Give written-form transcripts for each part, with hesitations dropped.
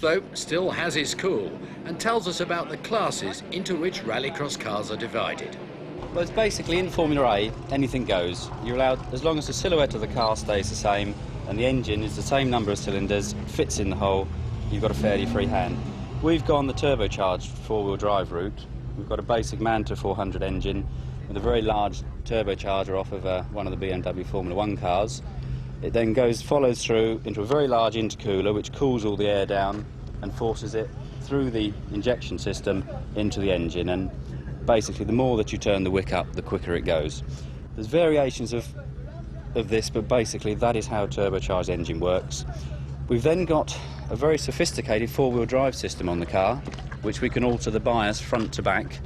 bloke still has his cool and tells us about the classes into which rallycross cars are divided. Well, it's basically in Formula A, anything goes. You're allowed, as long as the silhouette of the car stays the same and the engine is the same number of cylinders, fits in the hole, you've got a fairly free hand. We've gone the turbocharged four-wheel drive route. We've got a basic Manta 400 engine with a very large turbocharger off of one of the BMW Formula 1 cars. It then follows through into a very large intercooler which cools all the air down and forces it through the injection system into the engine, and basically the more that you turn the wick up, the quicker it goes. There's variations of this, but basically that is how a turbocharged engine works. We've then got a very sophisticated four-wheel drive system on the car, which we can alter the bias front to back,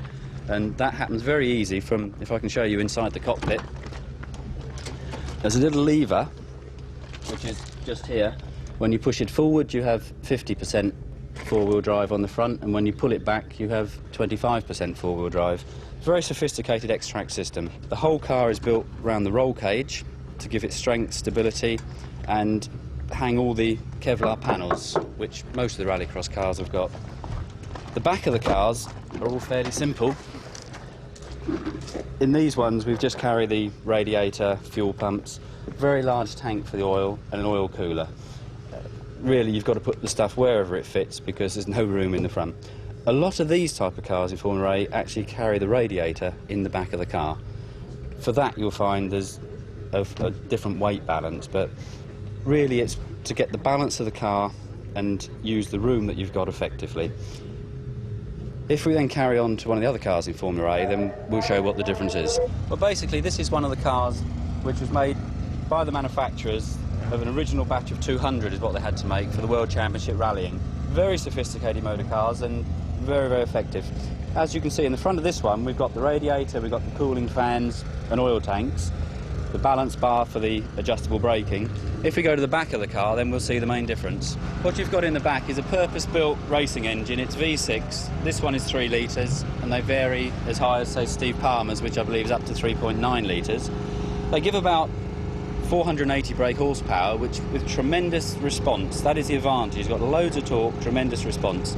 and that happens very easy from, if I can show you inside the cockpit. There's a little lever, which is just here. When you push it forward, you have 50% four-wheel drive on the front, and when you pull it back, you have 25% four-wheel drive. Very sophisticated extract system. The whole car is built around the roll cage to give it strength, stability, and hang all the Kevlar panels, which most of the rallycross cars have got. The back of the cars are all fairly simple. In these ones, we've just carried the radiator, fuel pumps, very large tank for the oil, and an oil cooler. Really, you've got to put the stuff wherever it fits because there's no room in the front. A lot of these type of cars in Formula A actually carry the radiator in the back of the car. For that, you'll find there's a different weight balance, but really it's to get the balance of the car and use the room that you've got effectively. If we then carry on to one of the other cars in Formula A, then we'll show what the difference is. Well, basically, this is one of the cars which was made by the manufacturers of an original batch of 200 is what they had to make for the World Championship rallying. Very sophisticated motor cars and very, very effective. As you can see in the front of this one, we've got the radiator, we've got the cooling fans and oil tanks, the balance bar for the adjustable braking. If we go to the back of the car, then we'll see the main difference. What you've got in the back is a purpose-built racing engine. It's V6. This one is 3 litres, and they vary as high as, say, Steve Palmer's, which I believe is up to 3.9 litres. They give about 480 brake horsepower, which with tremendous response. That is the advantage. It's got loads of torque, tremendous response.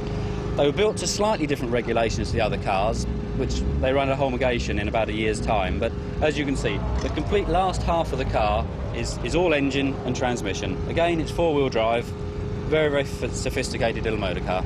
They were built to slightly different regulations to the other cars, which they run a homologation in about a year's time. But as you can see, the complete last half of the car is all engine and transmission. Again, it's four-wheel drive, very, very sophisticated little motor car.